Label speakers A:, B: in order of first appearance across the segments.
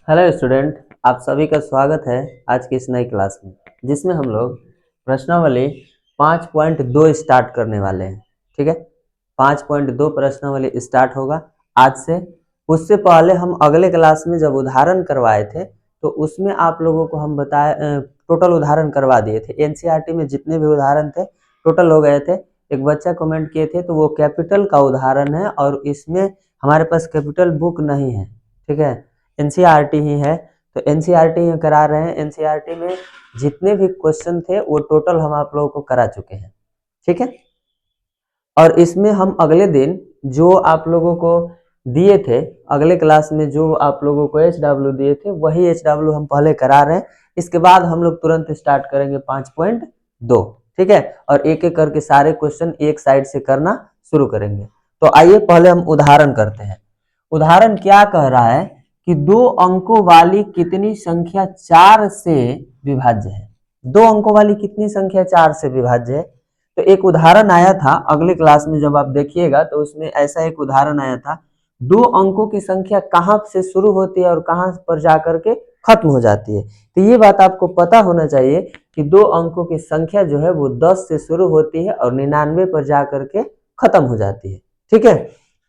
A: Hello student, आप सभी का स्वागत है आज की इस नई क्लास में, जिसमें हम लोग प्रश्नावली 5.2 स्टार्ट करने वाले हैं। ठीक है, 5.2 प्रश्नावली स्टार्ट होगा आज से। उससे पहले हम अगले क्लास में जब उदाहरण करवाए थे तो उसमें आप लोगों को हम बताए टोटल उदाहरण करवा दिए थे। एनसीईआरटी में जितने भी उदाहरण थे टोटल हो गए थे। एक बच्चा कमेंट किए थे तो वो कैपिटल का उदाहरण है और इसमें हमारे पास कैपिटल बुक नहीं है। ठीक है, एनसीईआरटी ही है, तो एनसीईआरटी करा रहे हैं। एनसीईआरटी में जितने भी क्वेश्चन थे वो टोटल हम आप लोगों को करा चुके हैं। ठीक है, और इसमें हम अगले दिन जो आप लोगों को दिए थे, अगले क्लास में जो आप लोगों को HW दिए थे वही HW हम पहले करा रहे हैं। इसके बाद हम लोग तुरंत स्टार्ट करेंगे 5.2। ठीक है, और एक एक करके सारे क्वेश्चन एक साइड से करना शुरू करेंगे। तो आइए पहले हम उदाहरण करते हैं। उदाहरण क्या कह रहा है कि 2 अंकों वाली कितनी संख्या 4 से विभाज्य है। 2 अंकों वाली कितनी संख्या 4 से विभाज्य है। तो एक उदाहरण आया था अगले क्लास में, जब आप देखिएगा तो उसमें ऐसा एक उदाहरण आया था, 2 अंकों की संख्या कहाँ से शुरू होती है और कहाँ पर जाकर के खत्म हो जाती है। तो ये बात आपको पता होना चाहिए कि 2 अंकों की संख्या जो है वो 10 से शुरू होती है और 99 पर जाकर के खत्म हो जाती है। ठीक है,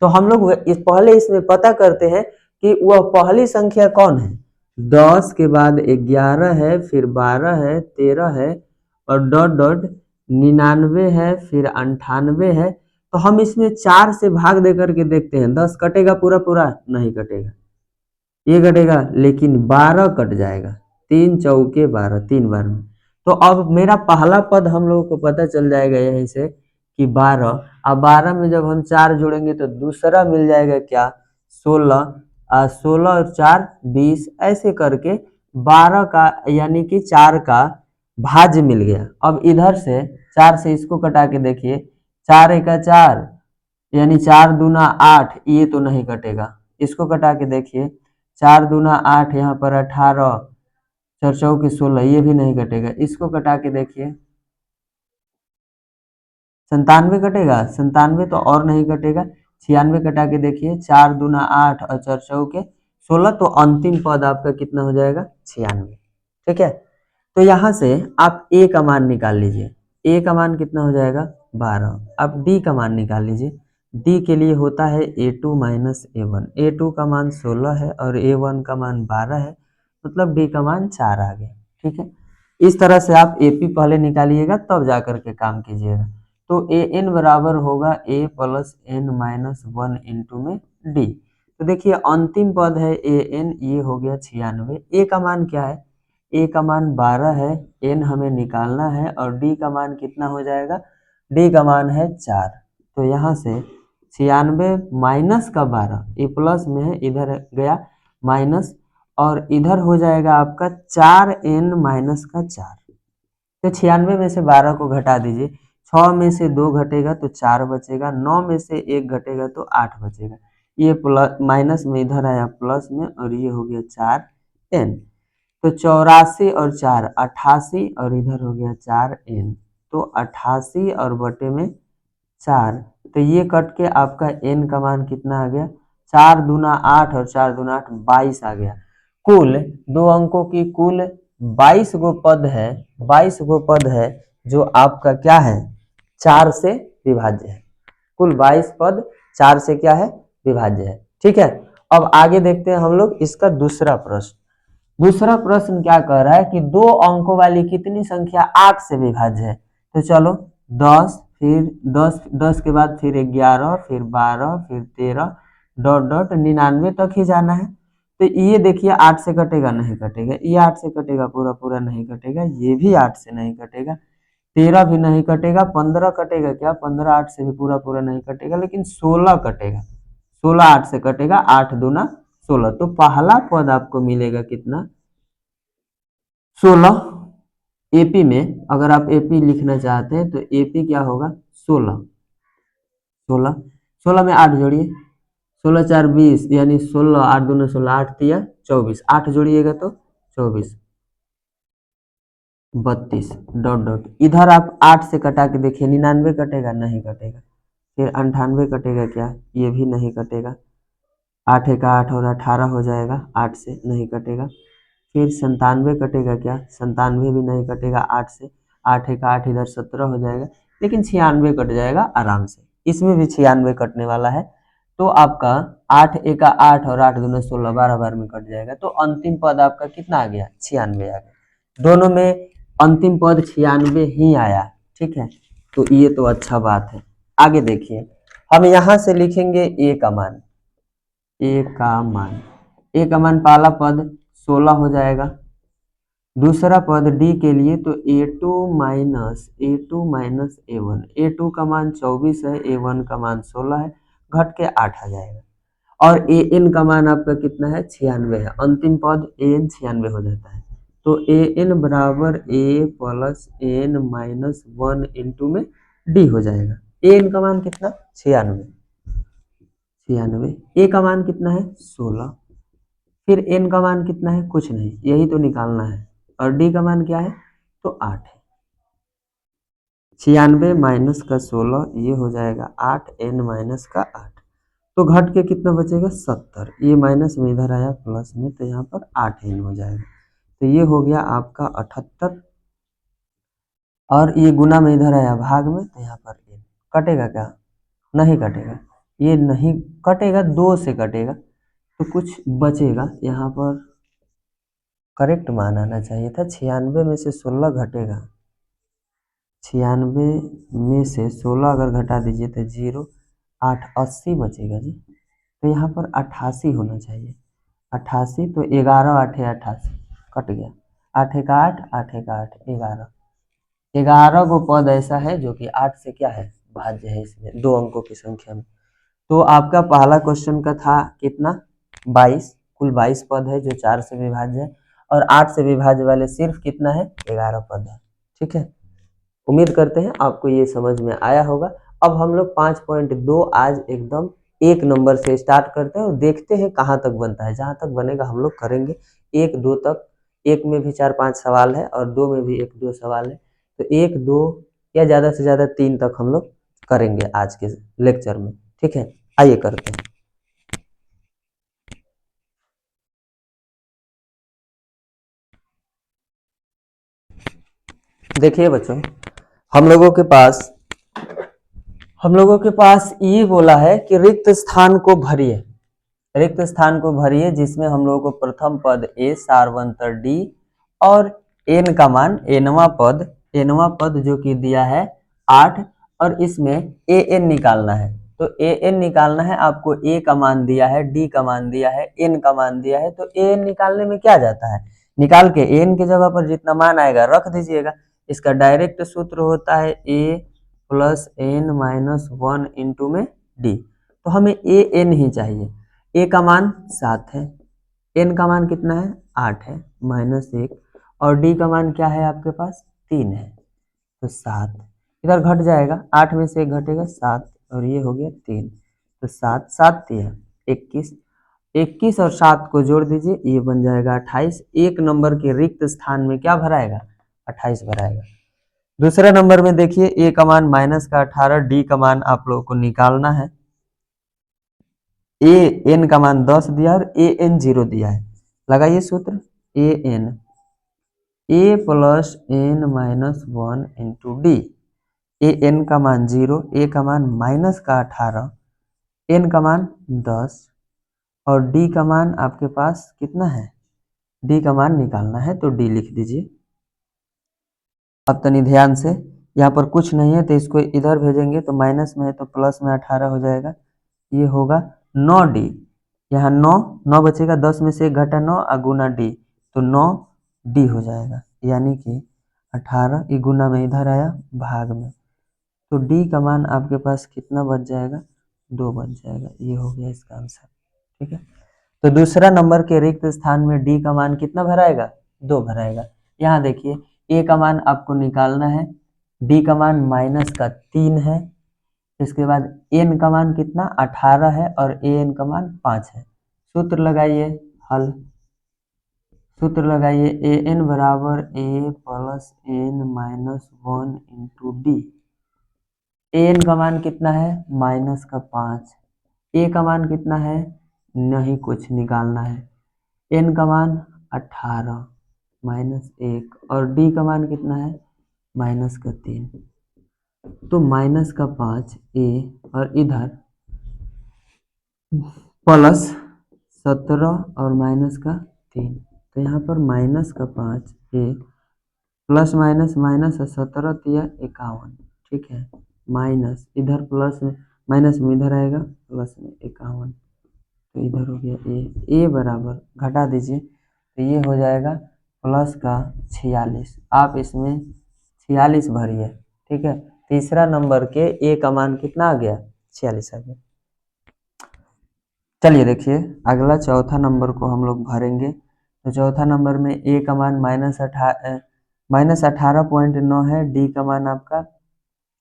A: तो हम लोग पहले इसमें पता करते हैं कि वह पहली संख्या कौन है। 10 के बाद 11 है, फिर 12 है, 13 है और डॉट डॉट 99 है, फिर 98 है। तो हम इसमें 4 से भाग दे करके देखते हैं। 10 कटेगा पूरा पूरा? नहीं कटेगा। ये कटेगा, लेकिन 12 कट जाएगा। 3 चौके 12, 3 बार में। तो अब मेरा पहला पद हम लोगों को पता चल जाएगा यहीं से कि 12। अब 12 में जब हम 4 जोड़ेंगे तो दूसरा मिल जाएगा क्या? 16। 16 और 4 20, ऐसे करके 12 का यानी कि 4 का भाज्य मिल गया। अब इधर से 4 से इसको कटा के देखिए, 4 एका 4 यानी 4 दूना 8, ये तो नहीं कटेगा। इसको कटा के देखिए, 4 दूना 8, यहाँ पर 18, 4 चौके 16, ये भी नहीं कटेगा। इसको कटा के देखिए, 97 कटेगा? 97 तो और नहीं कटेगा। 96 कटा के देखिए, 4 दूना 8 और 4 चौके 16, तो अंतिम पद आपका कितना हो जाएगा? 96। ठीक है, तो यहाँ से आप ए का मान निकाल लीजिए। ए का मान कितना हो जाएगा? 12। अब डी का मान निकाल लीजिए। डी के लिए होता है A2 माइनस A1। A2 का मान 16 है और A1 का मान 12 है, मतलब डी का मान 4 आ गया। ठीक है, इस तरह से आप AP पहले निकालिएगा तब जा करके काम कीजिएगा। तो AN बराबर होगा A plus N minus 1 into में D। तो देखिए अंतिम पद है AN, ये हो गया 96। ए का मान क्या है? ए का मान 12 है, एन हमें निकालना है, और डी का मान कितना हो जाएगा? डी का मान है 4। तो यहाँ से 96 माइनस का 12, ये प्लस में है, इधर गया माइनस, और इधर हो जाएगा आपका 4n माइनस का 4। तो 96 में से 12 को घटा दीजिए, 6 में से 2 घटेगा तो 4 बचेगा, 9 में से 1 घटेगा तो 8 बचेगा। ये प्लस माइनस में इधर आया प्लस में, और ये हो गया 4n। तो 84 और 4 88, और इधर हो गया 4n। तो 88 और बटे में 4, तो ये कट के आपका n का मान कितना आ गया? 4 दूना 8 और 4 दूना 8, 22 आ गया। कुल 2 अंकों की कुल 22 गो पद है, 22 गो पद है जो आपका क्या है? 4 से विभाज्य है। कुल 22 पद 4 से क्या है? विभाज्य है। ठीक है, अब आगे देखते हैं हम लोग इसका दूसरा प्रश्न। दूसरा प्रश्न क्या कह रहा है कि 2 अंकों वाली कितनी संख्या 8 से विभाज्य है। तो चलो 10, फिर 10 के बाद फिर 11, फिर 12, फिर 13, डॉट डॉट 99 तक ही जाना है। तो ये देखिए 8 से कटेगा? नहीं कटेगा। ये 8 से कटेगा? पूरा पूरा नहीं कटेगा। ये भी 8 से नहीं कटेगा, 13 भी नहीं कटेगा, 15 कटेगा क्या? 15 8 से भी पूरा पूरा नहीं कटेगा, लेकिन 16 कटेगा। 16 8 से कटेगा, 8 दूना 16। तो पहला पद आपको मिलेगा कितना? 16। एपी में अगर आप एपी लिखना चाहते हैं तो एपी क्या होगा? 16। 16 16 में 8 जोड़िए, 16 4 20, यानी 16 8 दूना 16, 8 तिया 24, 8 जोड़िएगा तो 24, 32, डॉट डॉट इधर आप 8 से कटा के देखिए, 99 कटेगा? नहीं कटेगा। फिर 98 कटेगा क्या? ये भी नहीं कटेगा। 8 एक 8 और 18 हो जाएगा, 8 से नहीं कटेगा। फिर 97 कटेगा क्या, 97 भी नहीं कटेगा 8 से, 8 एक 8 इधर 17 हो जाएगा, लेकिन 96 कट जाएगा आराम से, इसमें भी 96 कटने वाला है। तो आपका 8 एक 8 और 8 दूना 16, 12 बार में कट जाएगा। तो अंतिम पद आपका कितना आ गया, 96 आ गया। दोनों में अंतिम पद 96 ही आया, ठीक है। तो ये तो अच्छा बात है। आगे देखिए, हम यहाँ से लिखेंगे ए का मान, ए का मान, ए का मान पहला पद 16 हो जाएगा। दूसरा पद डी के लिए तो ए टू माइनस ए टू का मान 24 है, ए वन का मान 16 है, घट के 8 आ जाएगा। और ए एन का मान आपका कितना है, 96 है। अंतिम पद ए एन 96 हो जाता है। तो ए एन बराबर A plus N minus 1 into में डी हो जाएगा। ए एन का मान कितना, 96, 96। ए का मान कितना है, 16। फिर एन का मान कितना है, कुछ नहीं, यही तो निकालना है। और डी का मान क्या है, तो 8 है। 96 माइनस का 16, ये हो जाएगा 8, एन माइनस का 8। तो घट के कितना बचेगा, 70। ये माइनस में इधर आया प्लस में, तो यहाँ पर 8 एन हो जाएगा। तो ये हो गया आपका 78, और ये गुना में इधर आया भाग में, तो यहाँ पर एन कटेगा क्या, नहीं कटेगा, ये नहीं कटेगा, 2 से कटेगा, तो कुछ बचेगा यहाँ पर। करेक्ट मान आना चाहिए था, 96 में से 16 घटेगा, 96 में से 16 अगर घटा दीजिए तो 0, 8 80 बचेगा जी। तो यहाँ पर 88 होना चाहिए, 88। तो 11 8 88 कट गया, 8 एक 8, 8 एक 8 11, 11 को पद ऐसा है जो कि 8 से क्या है, भाज्य है, इसमें 2 अंकों की संख्या में। तो आपका पहला क्वेश्चन का था कितना, 22, कुल 22 पद है जो 4 से विभाज्य है, और 8 से विभाज्य वाले सिर्फ कितना है, 11 पद है, ठीक है। उम्मीद करते हैं आपको ये समझ में आया होगा। अब हम लोग 5.2 आज एकदम 1 नंबर से स्टार्ट करते हैं और देखते हैं कहाँ तक बनता है। जहाँ तक बनेगा हम लोग करेंगे, 1 2 तक। 1 में भी 4 5 सवाल है और 2 में भी 1 2 सवाल है। तो 1 2 या ज़्यादा से ज़्यादा 3 तक हम लोग करेंगे आज के लेक्चर में, ठीक है। आइए करते हैं। देखिए बच्चों, हम लोगों के पास ये बोला है कि रिक्त स्थान को भरिए, रिक्त स्थान को भरिए, जिसमें हम लोगों को प्रथम पद ए, सारवंतर डी, और एन का मान, एनवा पद जो कि दिया है 8, और इसमें ए एन निकालना है। तो ए एन निकालना है आपको, ए का मान दिया है, डी का मान दिया है, एन का मान दिया है। तो ए एन निकालने में क्या जाता है, निकाल के एन की जगह पर जितना मान आएगा रख दीजिएगा। इसका डायरेक्ट सूत्र होता है ए प्लस एन माइनस 1 इंटू में डी। तो हमें ए एन ही चाहिए। ए का मान 7 है, एन का मान कितना है, 8 है, -1, और डी का मान क्या है आपके पास, 3 है। तो 7 इधर घट जाएगा, 8 में से 1 घटेगा 7, और ये हो गया 3। तो 7 7 3 21, 21 और 7 को जोड़ दीजिए, ये बन जाएगा 28। 1 नंबर के रिक्त स्थान में क्या भराएगा, 28 भराएगा। दूसरे नंबर में देखिए, ए का मान माइनस का 18, डी का मान आप लोगों को निकालना है। ए एन का मान 10 दिया और ए एन 0 दिया है, लगाइए सूत्र, A N, A plus N minus 1 into D. A N का मान 0, ए का मान माइनस का 18, एन का मान 10, और डी का मान आपके पास कितना है, डी का मान निकालना है, तो डी लिख दीजिए। अब तनी ध्यान से, यहाँ पर कुछ नहीं है तो इसको इधर भेजेंगे, तो माइनस में है तो प्लस में 18 हो जाएगा, ये होगा 9 डी। यहाँ 9 9 बचेगा, 10 में से 1 घटा 9, गुना डी, तो 9 डी हो जाएगा। यानी कि 18 ये गुना में इधर आया भाग में, तो डी का मान आपके पास कितना बच जाएगा, 2 बच जाएगा। ये हो गया इसका आंसर, ठीक है। तो दूसरा नंबर के रिक्त स्थान में डी का मान कितना भराएगा, 2 भराएगा। यहाँ देखिए, ए का मान आपको निकालना है, डी का मान माइनस का 3 है, इसके बाद एन का मान कितना, 18 है, और ए एन का मान 5 है। सूत्र लगाइए, हल, सूत्र लगाइए, ए एन बराबर A plus N minus 1 into D. A N का मान कितना है, -5, ए का मान कितना है, नहीं कुछ निकालना है। n का मान 18 -1 और d का मान कितना है -3, तो -5 और इधर +17 और -3, तो यहाँ पर -5 प्लस माइनस माइनस 17 तिया 51, ठीक है, माइनस इधर प्लस माइनस में इधर आएगा प्लस में 51, तो इधर हो गया ए बराबर घटा दीजिए तो ये हो जाएगा प्लस का 46। आप इसमें 46 भरिए, ठीक है। तीसरा नंबर के ए का मान कितना आ गया 46 आ गया। चलिए देखिए अगला चौथा नंबर को हम लोग भरेंगे। तो चौथा नंबर में ए का मान -18.9 है, डी का मान आपका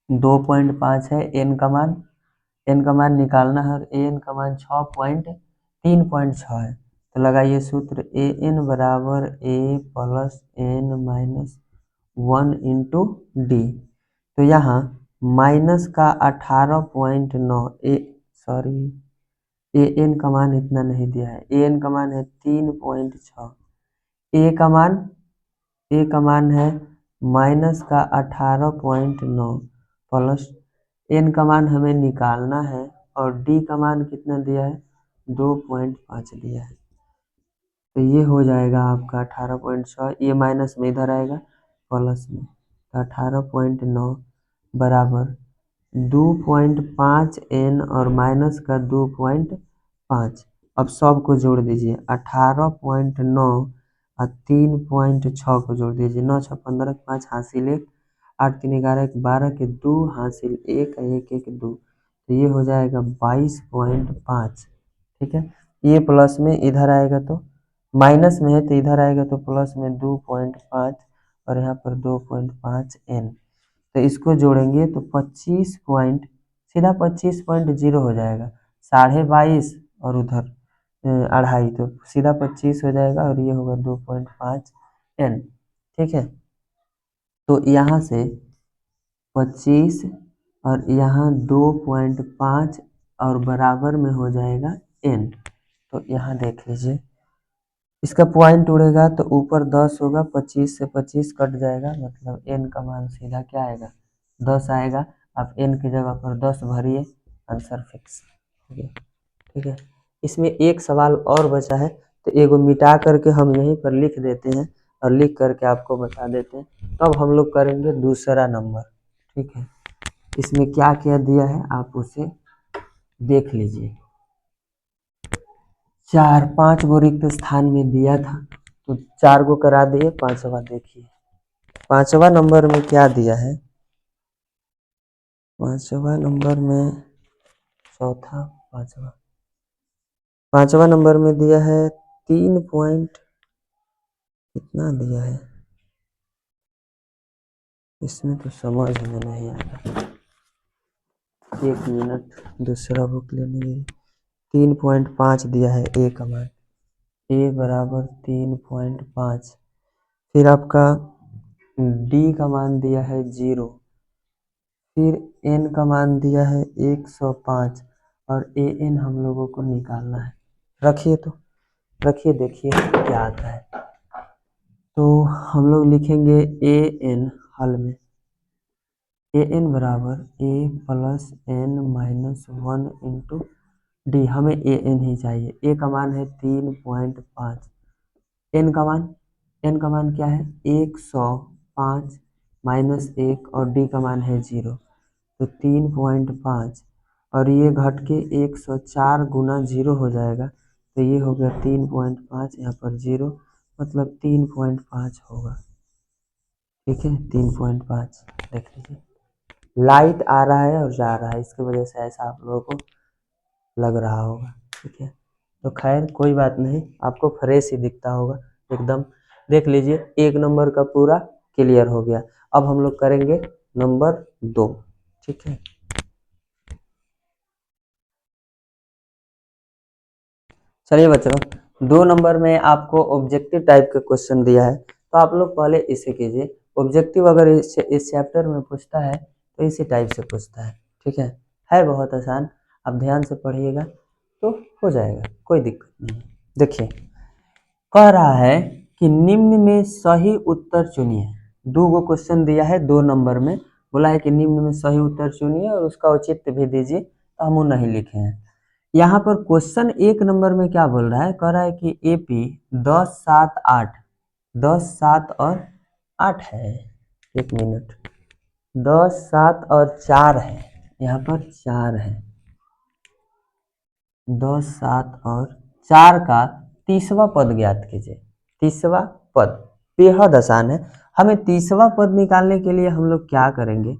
A: 2.5 है, एन का मान निकालना है, एन का मान 3.6 है। तो लगाइए सूत्र ए एन बराबर A plus N minus 1 into D. तो यहाँ माइनस का 18.9 ए एन का मान इतना नहीं दिया है, ए एन का मान है 3.6, ए का मान है माइनस का 18.9 प्लस एन का मान हमें निकालना है और डी का मान कितना दिया है 2.5 दिया है। तो ये हो जाएगा आपका 18.6, ये माइनस में इधर आएगा प्लस में, तो 18.9 बराबर 2.5 एन और माइनस का 2.5। अब सब को जोड़ दीजिए 18.9 और 3.6 को जोड़ दीजिए, 9 6 15 5 हासिल 1, 8 3 11 12 के 2 हासिल 1 1 1 2, तो ये हो जाएगा 22.5, ठीक है। ये प्लस में इधर आएगा तो माइनस में है तो इधर आएगा तो प्लस में 2.5 और यहाँ पर 2.5 एन, तो इसको जोड़ेंगे तो 25 पॉइंट सीधा 25.0 हो जाएगा, 22.5 और उधर 2.5, तो सीधा 25 हो जाएगा और ये होगा 2.5 एन, ठीक है। तो यहाँ से 25 और यहाँ 2.5 और बराबर में हो जाएगा एन। तो यहाँ देख लीजिए इसका पॉइंट उड़ेगा तो ऊपर 10 होगा, 25 से 25 कट जाएगा, मतलब एन का मान सीधा क्या आएगा 10 आएगा। आप एन की जगह पर 10 भरिए, आंसर फिक्स हो गया, ठीक है। इसमें एक सवाल और बचा है तो एगो मिटा करके हम यहीं पर लिख देते हैं और लिख करके आपको बता देते हैं, तब हम लोग करेंगे दूसरा नंबर, ठीक है। इसमें क्या क्या दिया है आप उसे देख लीजिए। 4 5 गो रिक्त स्थान में दिया था तो 4 गो करा दिए, 5वां देखिए 5वां नंबर में क्या दिया है। 5वां नंबर में चौथा 5वां नंबर में दिया है 3 पॉइंट कितना दिया है, इसमें तो समझ में नहीं आया, 1 मिनट दूसरा बुक लेने दीजिए। 3.5 दिया है ए का मान, ए बराबर 3.5, फिर आपका डी का मान दिया है 0, फिर एन का मान दिया है 105 और ए एन हम लोगों को निकालना है। रखिए तो रखिए देखिए क्या आता है। तो हम लोग लिखेंगे ए एन हल में, ए एन बराबर A plus N minus 1 into D, हमें ए एन ही चाहिए। ए का मान है 3.5, एन का मान क्या है 105 -1 और डी का मान है 0, तो 3.5 और ये घट के 104 गुना 0 हो जाएगा, तो ये हो गया 3.5, यहाँ पर 0 मतलब 3.5 होगा, ठीक है। 3.5 देख लीजिए, लाइट आ रहा है और जा रहा है, इसकी वजह से ऐसा आप लोगों को लग रहा होगा, ठीक है। तो खैर कोई बात नहीं, आपको फ्रेश ही दिखता होगा एकदम। देख लीजिए 1 नंबर का पूरा क्लियर हो गया। अब हम लोग करेंगे नंबर 2, ठीक है। चलिए बच्चों 2 नंबर में आपको ऑब्जेक्टिव टाइप का क्वेश्चन दिया है, तो आप लोग पहले इसे कीजिए। ऑब्जेक्टिव अगर इस चैप्टर में पूछता है तो इसी टाइप से पूछता है, ठीक है बहुत आसान, आप ध्यान से पढ़िएगा तो हो जाएगा। कोई दिक्कत नहीं। देखिए कह रहा है कि निम्न में सही उत्तर चुनिए। दो गो क्वेश्चन दिया है 2 नंबर में, बोला है कि निम्न में सही उत्तर चुनिए और उसका औचित्य भी दीजिए, तो हम वो नहीं लिखे हैं। यहाँ पर क्वेश्चन 1 नंबर में क्या बोल रहा है, कह रहा है कि एपी 10, 7, 8, 10, 7 और 8 है। 1 मिनट, 10, 7 और 4 है, यहाँ पर 4 है। 10, 7 और 4 का तीसवा पद ज्ञात कीजिए। तीसवा पद बेहद आसान है। हमें तीसवा पद निकालने के लिए हम लोग क्या करेंगे,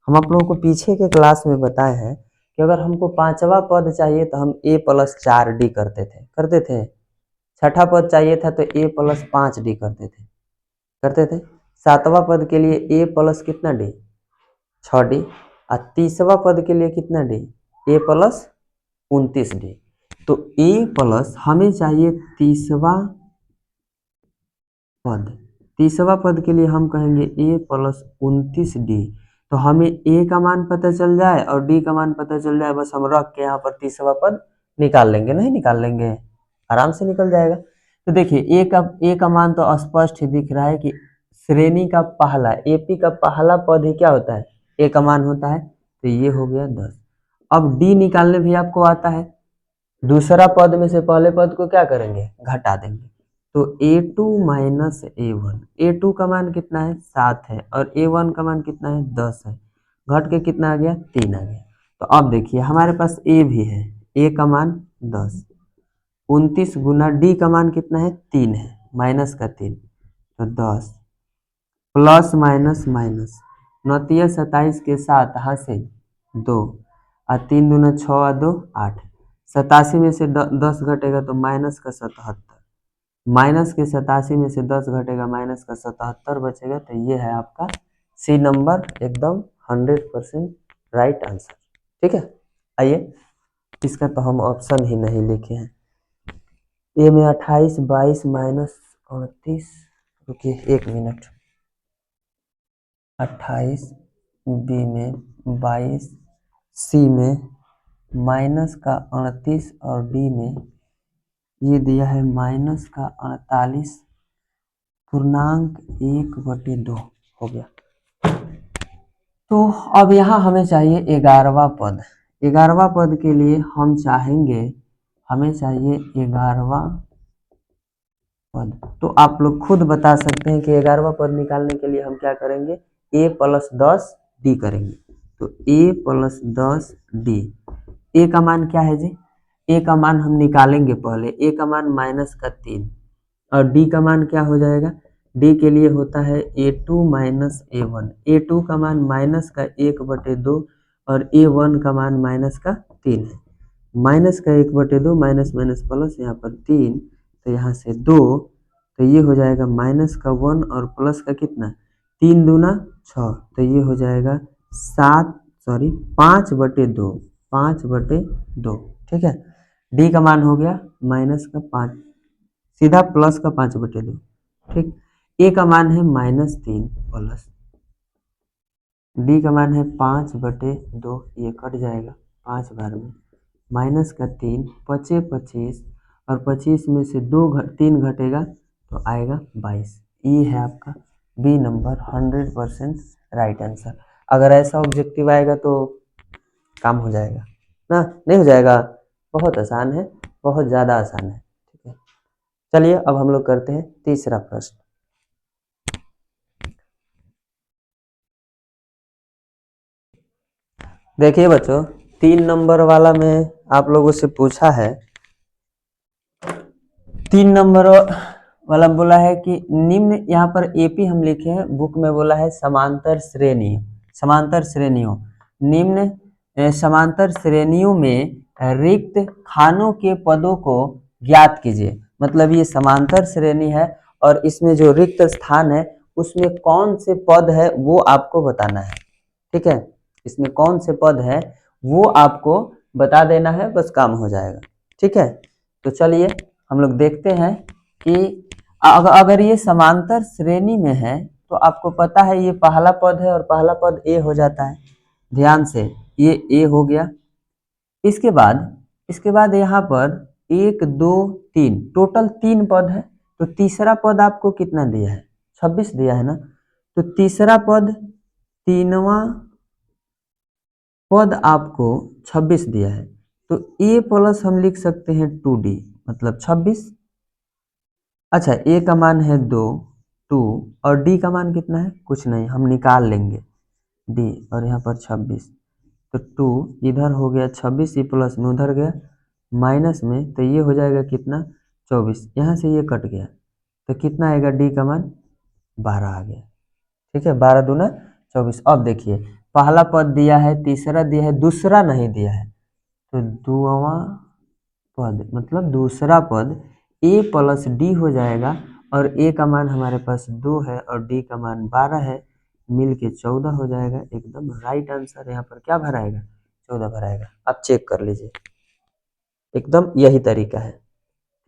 A: हम आप लोगों को पीछे के क्लास में बताए हैं कि अगर हमको 5वां पद चाहिए तो हम a+4d करते थे। छठा पद चाहिए था तो a+5d करते थे। 7वां पद के लिए a प्लस कितना d, 6d। और तीसवा पद के लिए कितना d, a+29d। तो a प्लस हमें चाहिए तीसवा पद के लिए हम कहेंगे a+29d। तो हमें a का मान पता चल जाए और d का मान पता चल जाए, बस हम रख के यहाँ पर तीसवा पद निकाल लेंगे। नहीं निकाल लेंगे, आराम से निकल जाएगा। तो देखिए a का मान तो स्पष्ट ही दिख रहा है कि श्रेणी का पहला एपी का पहला पद ही क्या होता है, a का मान होता है। तो ये हो गया 10। अब d निकालने भी आपको आता है। दूसरा पद में से पहले पद को क्या करेंगे, घटा देंगे। तो a2 माइनस a1, a2 का मान कितना है 7 है और a1 का मान कितना है 10 है। घट के कितना आ गया, 3 आ गया। तो अब देखिए हमारे पास a भी है, a का मान 10, 29 गुना d का मान कितना है 3 है, माइनस का 3, तो 10 प्लस माइनस माइनस 9 27 के 7 हासिल 2 और 3 दूना 6 और 2 8। 87 में से 10 घटेगा तो माइनस का 77, माइनस के 87 में से 10 घटेगा माइनस का 77 बचेगा। तो ये है आपका सी नंबर, एकदम 100% राइट आंसर। ठीक है, आइए इसका तो हम ऑप्शन ही नहीं लिखे हैं। ए में 28, 22 माइनस 29, रुकिए 1 मिनट, 28, बी में 22, सी में माइनस का 38 और डी में ये दिया है माइनस का 48 पूर्णांक 1/2 हो गया। तो अब यहाँ हमें चाहिए 11वां पद। 11वां पद के लिए हम चाहेंगे, हमें चाहिए 11वां पद। तो आप लोग खुद बता सकते हैं कि 11वां पद निकालने के लिए हम क्या करेंगे, a+10d करेंगे। तो a+10d, a का मान क्या है जी, a का मान हम निकालेंगे पहले। a का मान -3 और d का मान क्या हो जाएगा, d के लिए होता है a2 माइनस a1। a2 का मान माइनस का 1/2 और a1 का मान माइनस का 3 है। माइनस का 1/2 माइनस माइनस प्लस, यहाँ पर 3 तो यहाँ से 2, तो ये हो जाएगा माइनस का 1 और प्लस का कितना 3 दूना 6, तो ये हो जाएगा 5/2, 5/2। ठीक है, डी का मान हो गया माइनस का 5, सीधा प्लस का 5/2। ठीक, ए का मान है -3 प्लस डी का मान है 5/2, ये कट जाएगा 5 बार में, माइनस का 3, 25 25 और 25 में से 3 घटेगा तो आएगा 22। ये है आपका बी नंबर 100% राइट आंसर। अगर ऐसा ऑब्जेक्टिव आएगा तो काम हो जाएगा ना, नहीं हो जाएगा, बहुत आसान है, बहुत ज़्यादा आसान है। ठीक है, चलिए अब हम लोग करते हैं तीसरा प्रश्न। देखिए बच्चों, 3 नंबर वाला में आप लोगों से पूछा है, 3 नंबर वाला बोला है कि निम्न, यहाँ पर एपी हम लिखे हैं, बुक में बोला है समांतर श्रेणियों, निम्न समांतर श्रेणियों में रिक्त खानों के पदों को ज्ञात कीजिए। मतलब ये समांतर श्रेणी है और इसमें जो रिक्त स्थान है उसमें कौन से पद है वो आपको बताना है। ठीक है, इसमें कौन से पद है वो आपको बता देना है, बस काम हो जाएगा। ठीक है, तो चलिए हम लोग देखते हैं कि अगर ये समांतर श्रेणी में है तो आपको पता है ये पहला पद है और पहला पद ए हो जाता है। ध्यान से, ये ए हो गया। इसके बाद यहाँ पर 1 2 3 टोटल 3 पद है, तो तीसरा पद आपको कितना दिया है? 26 दिया है ना, तो तीसरा पद, तीनवा पद आपको 26 दिया है, तो a प्लस हम लिख सकते हैं 2d मतलब 26। अच्छा, a का मान है 2 और d का मान कितना है? कुछ नहीं, हम निकाल लेंगे d, और यहाँ पर 26, तो 2 इधर हो गया 26, ये प्लस में उधर गया माइनस में, तो ये हो जाएगा कितना? 24। यहाँ से ये कट गया, तो कितना आएगा? डी का मान 12 आ गया। ठीक है, 12 दूना 24। अब देखिए, पहला पद दिया है, तीसरा दिया है, दूसरा नहीं दिया है, तो दुआ पद मतलब दूसरा पद a प्लस डी हो जाएगा, और a का मान हमारे पास 2 है और d का मान 12 है, मिल के 14 हो जाएगा। एकदम राइट आंसर यहाँ पर क्या भराएगा? 14 भराएगा। आप चेक कर लीजिए, एकदम यही तरीका है।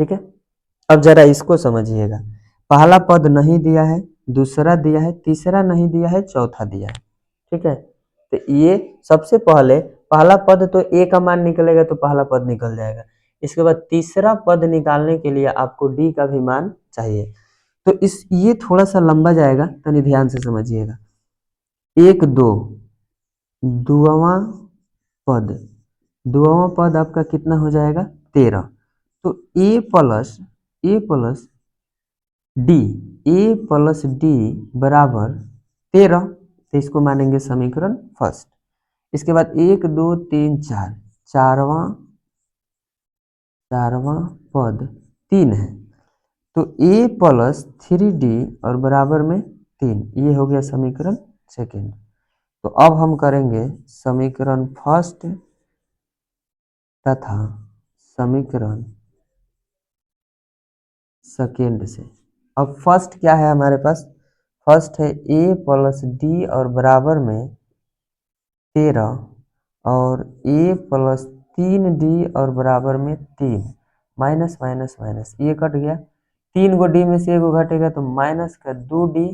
A: ठीक है, अब जरा इसको समझिएगा, पहला पद नहीं दिया है, दूसरा दिया है, तीसरा नहीं दिया है, चौथा दिया है। ठीक है, तो ये सबसे पहले पहला पद तो a का मान निकलेगा, तो पहला पद निकल जाएगा। इसके बाद तीसरा पद निकालने के लिए आपको d का भी मान चाहिए, तो इस ये थोड़ा सा लंबा जाएगा, तनी ध्यान से समझिएगा। 1 2 दुआवा पद, दुआवा पद आपका कितना हो जाएगा? 13, तो a plus D, A plus D बराबर 13, तो इसको मानेंगे समीकरण फर्स्ट। इसके बाद 1 2 3 4, चारवां पद 3 है, तो a प्लस 3d और बराबर में 3, ये हो गया समीकरण सेकेंड। तो अब हम करेंगे समीकरण फर्स्ट तथा समीकरण सेकेंड से। अब फर्स्ट क्या है हमारे पास? फर्स्ट है a प्लस डी और बराबर में 13, और a प्लस 3d और बराबर में 3, माइनस माइनस माइनस, ये कट गया, 3 गो डी में से एक गो घटेगा, तो माइनस का 2d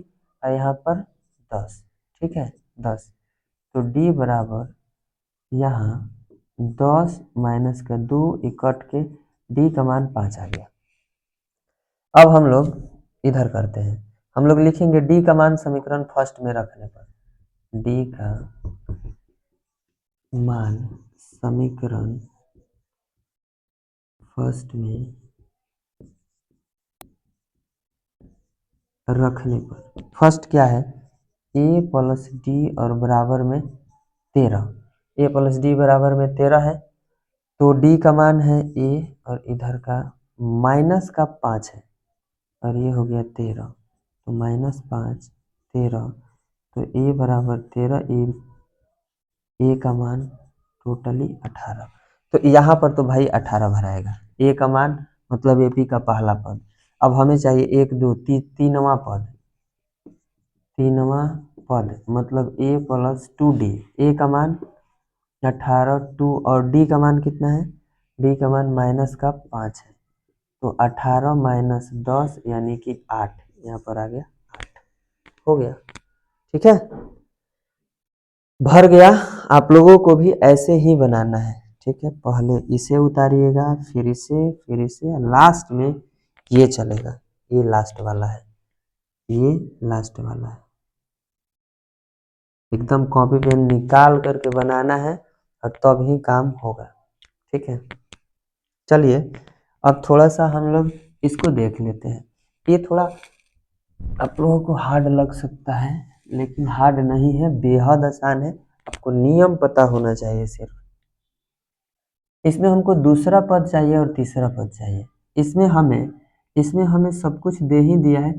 A: और यहाँ पर 10। ठीक है, 10, तो d बराबर यहाँ 10 माइनस का 2, कट के d का मान 5 आ गया। अब हम लोग इधर करते हैं, हम लोग लिखेंगे d का मान समीकरण फर्स्ट में रखने पर, d का मान समीकरण फर्स्ट में रखने पर, फर्स्ट क्या है? a प्लस डी और बराबर में 13, a प्लस डी बराबर में 13 है, तो d का मान है a और इधर का माइनस का 5 है, और ये हो गया 13, तो माइनस 5 13, तो a बराबर 13, a का मान टोटली 18, तो यहाँ पर तो भाई 18 भराएगा। a का मान मतलब AP का पहला पद। अब हमें चाहिए 1 2 तीनवा पद, तीनवा पद मतलब a प्लस 2d, a का मान 18, 2 और d का मान कितना है? d का मान माइनस का 5 है, तो 18 माइनस 10 यानी कि 8, यहाँ पर आ गया 8, हो गया। ठीक है, भर गया। आप लोगों को भी ऐसे ही बनाना है। ठीक है, पहले इसे उतारिएगा, फिर इसे, लास्ट में ये चलेगा, ये लास्ट वाला है, ये लास्ट वाला है। एकदम कॉपी पेन निकाल करके बनाना है, और तब ही काम होगा। ठीक है, चलिए अब थोड़ा सा हम लोग इसको देख लेते हैं। ये थोड़ा आप लोगों को हार्ड लग सकता है, लेकिन हार्ड नहीं है, बेहद आसान है। आपको नियम पता होना चाहिए सिर्फ। इसमें हमको दूसरा पद चाहिए और तीसरा पद चाहिए। इसमें हमें सब कुछ दे ही दिया है,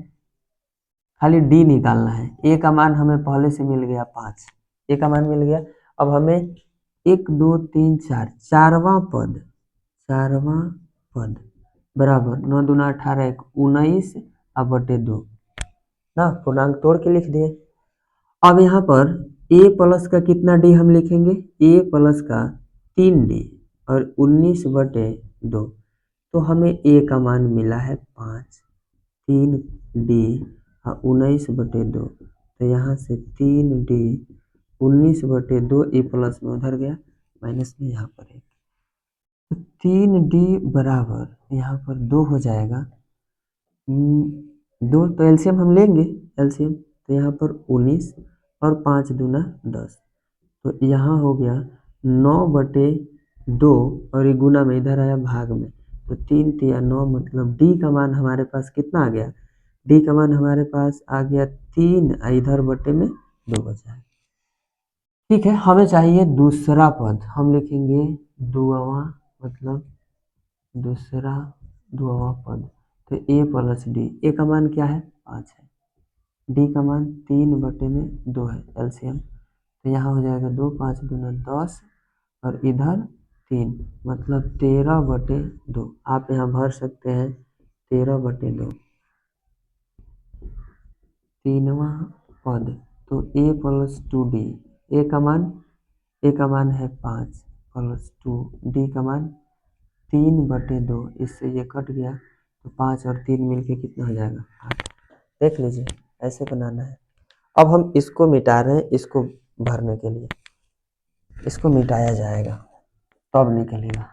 A: खाली डी निकालना है। ए का मान हमें पहले से मिल गया 5, ए का मान मिल गया। अब हमें 1 2 3 4, चारवां पद बराबर 9 दूना 18, 19 अब बटे 2 ना, पूर्णांक तोड़ के लिख दिए। अब यहाँ पर a प्लस का कितना डी हम लिखेंगे? a प्लस का 3d और 19/2, तो हमें a का मान मिला है 5, 3d और 19/2, तो यहाँ से 3d 19/2, a प्लस में उधर गया, माइनस में यहाँ पर 1, तो 3D बराबर यहाँ पर 2 हो जाएगा। 2 तो एलसीएम हम लेंगे, एलसीएम तो यहाँ पर 19 और 5 दूना 10, तो यहाँ हो गया 9/2 और ये गुना में इधर आया भाग में, तो 3 तिया 9, मतलब डी का मान हमारे पास कितना आ गया, डी का मान हमारे पास आ गया 3, इधर बटे में 2 बचा है। ठीक है, हमें चाहिए दूसरा पद, हम लिखेंगे दुआवा, मतलब दूसरा दुआवा पद, तो ए प्लस डी, ए का मान क्या है 5 है, डी का मान 3/2 है एलसीएम, तो यहाँ हो जाएगा 2, 5 दूना 10 और इधर 3, मतलब 13/2, आप यहाँ भर सकते हैं 13/2, तीनवा पद, तो ए प्लस 2D, ए का मान, ए का मान है 5 प्लस 2, डी का मान 3/2, इससे ये कट गया तो 5 और 3 मिलके कितना हो जाएगा 8, देख लीजिए ऐसे बनाना है। अब हम इसको मिटा रहे हैं, इसको भरने के लिए इसको मिटाया जाएगा तब निकलेगा।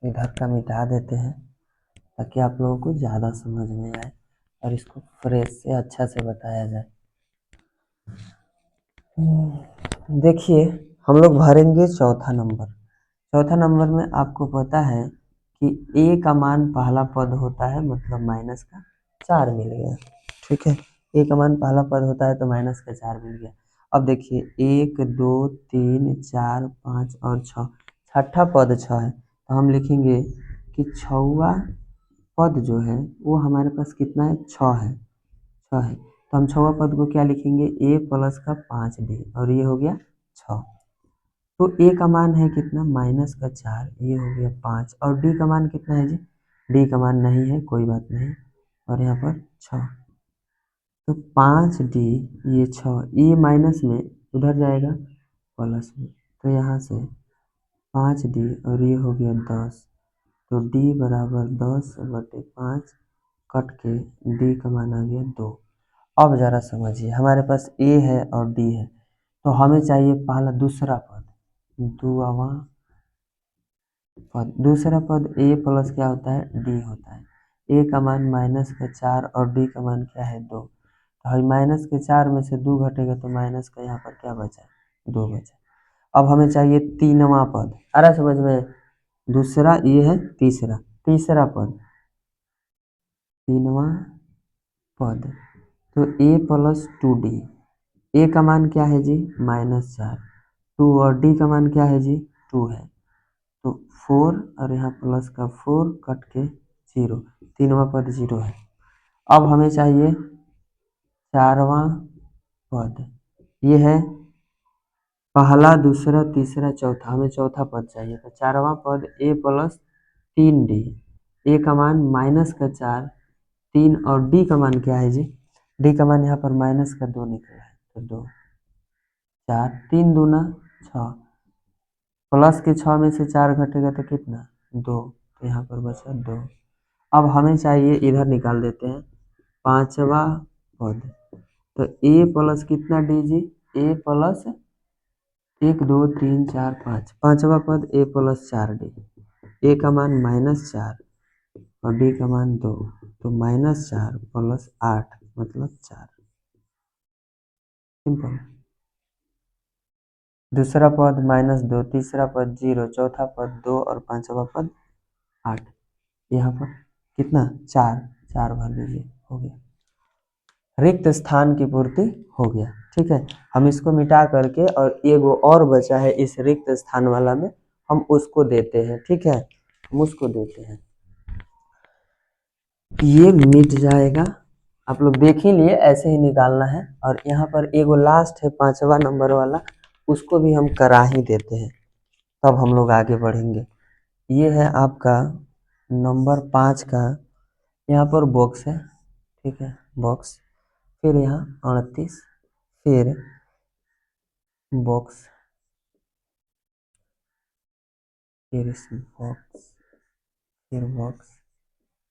A: इधर का मिटा देते हैं ताकि आप लोगों को ज़्यादा समझ में आए और इसको फ्रेश से अच्छा से बताया जाए। देखिए हम लोग भरेंगे चौथा नंबर। चौथा नंबर में आपको पता है कि ए का मान पहला पद होता है, मतलब माइनस का 4 मिल गया। ठीक है, ए का मान पहला पद होता है तो माइनस का 4 मिल गया। अब देखिए 1 2 3 4 5 और 6, छठा पद 6 है, तो हम लिखेंगे कि छवा पद जो है वो हमारे पास कितना है 6 है, 6 है, तो हम छवा पद को क्या लिखेंगे, ए प्लस का 5D, और ये हो गया 6, तो ए का मान है कितना माइनस का 4, ये हो गया 5, और डी का मान कितना है जी, डी का मान नहीं है, कोई बात नहीं, और यहाँ पर 6, तो 5D, ये 6, ये माइनस में उधर जाएगा प्लस में, तो यहाँ से 5D और ये हो गया 10, तो डी बराबर 10/5, कट के डी का मान आ गया 2। अब ज़रा समझिए, हमारे पास ए है और डी है, तो हमें चाहिए पहला दूसरा पद, दुआवा पद, दूसरा पद ए प्लस क्या होता है डी होता है, ए का मान माइनस का 4 और डी का मान क्या है 2, तो हम माइनस के 4 में से 2 घटेगा तो माइनस का यहाँ पर क्या बचा, 2 बचा। अब हमें चाहिए तीनवा पद, आ रहा समझ में, दूसरा ये है, तीसरा, तीसरा पद, तीनवा पद, तो ए प्लस 2D, ए का मान क्या है जी -4, 2 और डी का मान क्या है जी 2 है, तो 4 और यहाँ प्लस का 4 कट के 0, तीनवा पद 0 है। अब हमें चाहिए चारवां पद, ये है पहला दूसरा तीसरा चौथा, हमें चौथा पद चाहिए, तो चारवां पद ए प्लस 3D, ए का मान माइनस का 4, 3 और डी का मान क्या है जी, डी का मान यहाँ पर माइनस का 2 निकला है, तो 2 4, 3 दूना 6, प्लस के 6 में से 4 घटेगा तो कितना 2, तो यहाँ पर बचा 2। अब हमें चाहिए, इधर निकाल देते हैं, पांचवा पद, तो ए प्लस कितना डी जी, ए प्लस 1 2 3 4 5, पांचवा पद ए प्लस 4D, ए का मान -4 और डी का मान 2, तो -4 प्लस 8 मतलब 4, सिंपल। दूसरा पद -2, तीसरा पद 0, चौथा पद 2 और पांचवा पद 8, यहाँ पर कितना 4, 4 भर दीजिए, हो गया, रिक्त स्थान की पूर्ति हो गया। ठीक है, हम इसको मिटा करके और एगो और बचा है इस रिक्त स्थान वाला में, हम उसको देते हैं। ठीक है, हम उसको देते हैं, ये मिट जाएगा, आप लोग देख ही लिए, ऐसे ही निकालना है, और यहाँ पर एगो लास्ट है 5वां नंबर वाला, उसको भी हम करा ही देते हैं, तब हम लोग आगे बढ़ेंगे। ये है आपका नंबर 5 का, यहाँ पर बॉक्स है, ठीक है, बॉक्स, फिर यहाँ 38, फिर बॉक्स, फिर इस बॉक्स, फिर बॉक्स,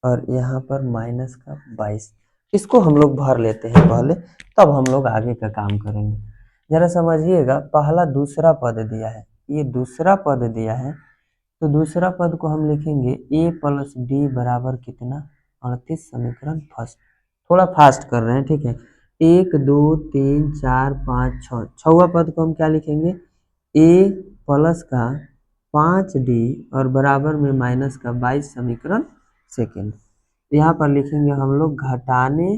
A: और यहाँ पर माइनस का 22, इसको हम लोग भर लेते हैं पहले, तब हम लोग आगे का काम करेंगे। जरा समझिएगा, पहला दूसरा पद दिया है, ये दूसरा पद दिया है, तो दूसरा पद को हम लिखेंगे a प्लस डी बराबर कितना, 38। समीकरण फर्स्ट, थोड़ा फास्ट कर रहे हैं, ठीक है। 1 2 3 4 5 6, छवा पद को हम क्या लिखेंगे, a प्लस का 5d और बराबर में माइनस का 22। समीकरण सेकेंड, यहाँ पर लिखेंगे हम लोग घटाने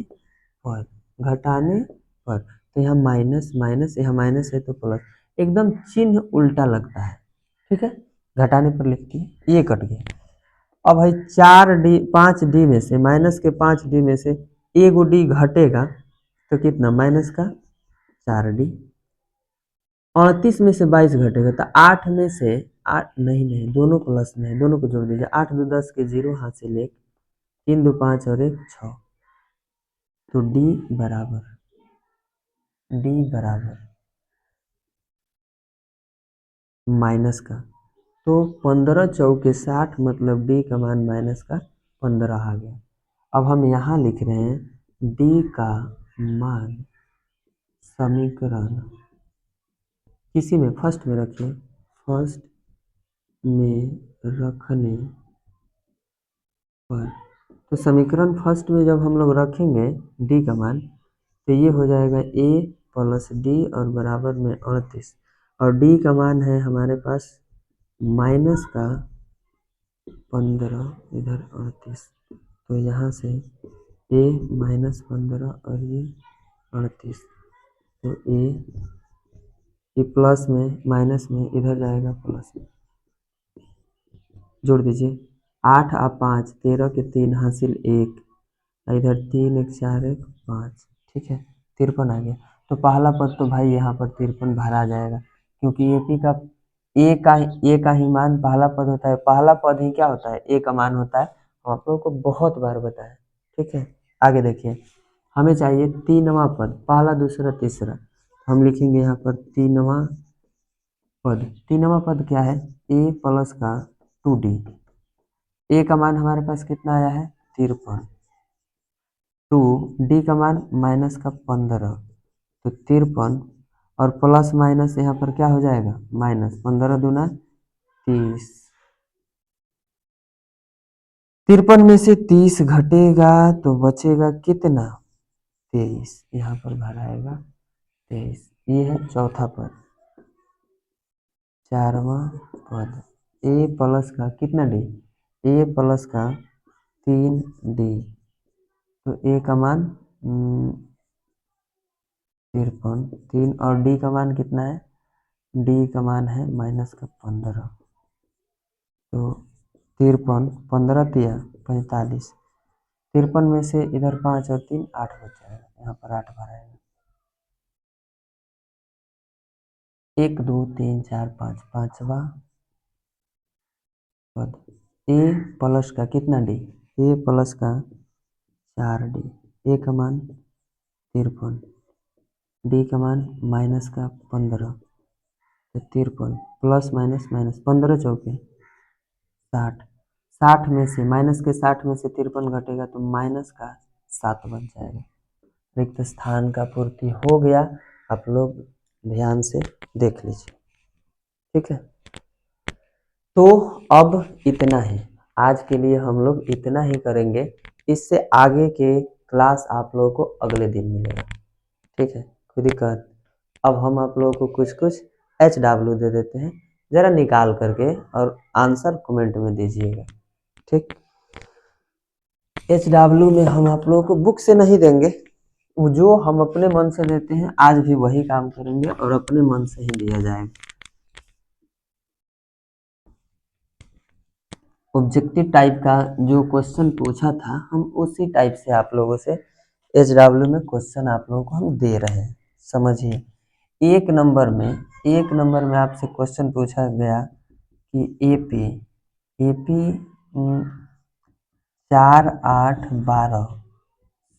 A: पर, घटाने पर, तो यहाँ माइनस माइनस, यहाँ माइनस है तो प्लस, एकदम चिन्ह उल्टा लगता है, ठीक है। घटाने पर लिखती है, ये कट गया। अब भाई 4d 5d में से, माइनस के 5d में से एक डी घटेगा तो कितना, माइनस का 4d। 38 में से 22 घटेगा तो 8 में से 8, नहीं नहीं, दोनों प्लस में है, दोनों को जोड़ दीजिए। 8 2 10 के 0 हासिल 1, 3 2 5 और 1 6, तो डी बराबर माइनस का, तो 15 चौके 60, मतलब डी का मान माइनस का 15 आ गया। अब हम यहाँ लिख रहे हैं डी का मान समीकरण किसी में फर्स्ट में रखिए, फर्स्ट में रखने पर, तो समीकरण फर्स्ट में जब हम लोग रखेंगे डी का मान, तो ये हो जाएगा a प्लस डी और बराबर में 38, और डी का मान है हमारे पास माइनस का 15, इधर 38, तो यहाँ से a माइनस 15 और ये 38, तो ये प्लस में माइनस में इधर जाएगा प्लस में, जोड़ दीजिए। 8 और 5 13 के 3 हासिल 1, इधर 3 1 4 1 5, ठीक है, 53 आ गया। तो पहला पद तो भाई यहाँ पर 53 भरा जाएगा, क्योंकि एपी का ए का ही मान पहला पद होता है, पहला पद ही क्या होता है, ए का मान होता है, हम आप लोगों को बहुत बार बताया, ठीक है। आगे देखिए, हमें चाहिए तीनवा पद, पहला दूसरा तीसरा, हम लिखेंगे यहाँ पर तीनवा पद। तीनवा पद क्या है, ए प्लस का 2d, ए का मान हमारे पास कितना आया है 53, 2 डी का मान माइनस का 15, तो 53, और प्लस माइनस यहाँ पर क्या हो जाएगा, माइनस, 15 दूना 30, 53 में से 30 घटेगा तो बचेगा कितना, 23, यहाँ पर भराएगा 23। ये है चौथा पद। चारवा पद, ए प्लस का कितना डी, ए प्लस का 3d, तो ए का मान 53, 3, और डी का मान कितना है, डी का मान है माइनस का 15, तो 53, 15 तिया 45, 53 में से इधर 5 और 3 8 बच जाएगा, यहाँ पर 8 भराएगा। 1 2 3 4 5, पांचवा पद, ए प्लस का कितना डी, ए प्लस का 4d, ए का मान 53, डी का मान माइनस का 15, तो 53 प्लस माइनस माइनस, 15 चौके 60, 60 में से माइनस के 60 में से 53 घटेगा तो माइनस का 7 बन जाएगा। रिक्त स्थान का पूर्ति हो गया, आप लोग ध्यान से देख लीजिए, ठीक है। तो अब इतना ही, आज के लिए हम लोग इतना ही करेंगे, इससे आगे के क्लास आप लोगों को अगले दिन मिलेगा, ठीक है। कोई दिक्कत, अब हम आप लोगों को कुछ कुछ HW दे देते हैं, ज़रा निकाल करके और आंसर कमेंट में दीजिएगा, ठीक। HW में हम आप लोगों को बुक से नहीं देंगे, वो जो हम अपने मन से देते हैं, आज भी वही काम करेंगे और अपने मन से ही दिया जाएगा। ऑब्जेक्टिव टाइप का जो क्वेश्चन पूछा था, हम उसी टाइप से आप लोगों से HW में क्वेश्चन आप लोगों को हम दे रहे हैं, समझिए। एक नंबर में आपसे क्वेश्चन पूछा गया कि एपी 4 8 12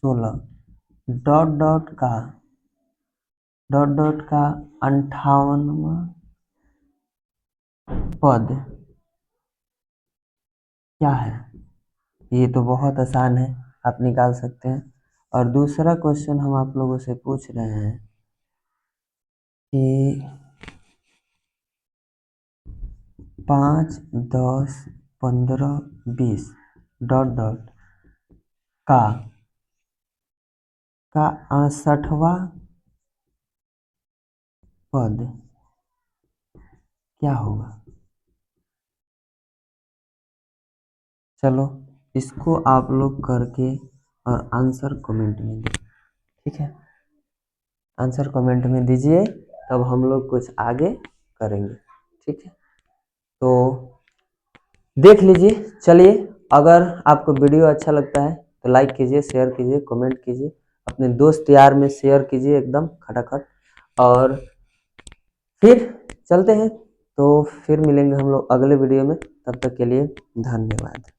A: 16 डॉट का 58वां पद क्या है। ये तो बहुत आसान है, आप निकाल सकते हैं। और दूसरा क्वेश्चन हम आप लोगों से पूछ रहे हैं कि 5, 10, 15, 20 डॉट डॉट का 68वां पद क्या होगा। चलो इसको आप लोग करके और आंसर कमेंट में दीजिए, ठीक है। आंसर कमेंट में दीजिए, तब हम लोग कुछ आगे करेंगे, ठीक है। तो देख लीजिए। चलिए, अगर आपको वीडियो अच्छा लगता है तो लाइक कीजिए, शेयर कीजिए, कमेंट कीजिए, अपने दोस्त यार में शेयर कीजिए एकदम खटाखट। और फिर चलते हैं, तो फिर मिलेंगे हम लोग अगले वीडियो में। तब तक के लिए धन्यवाद।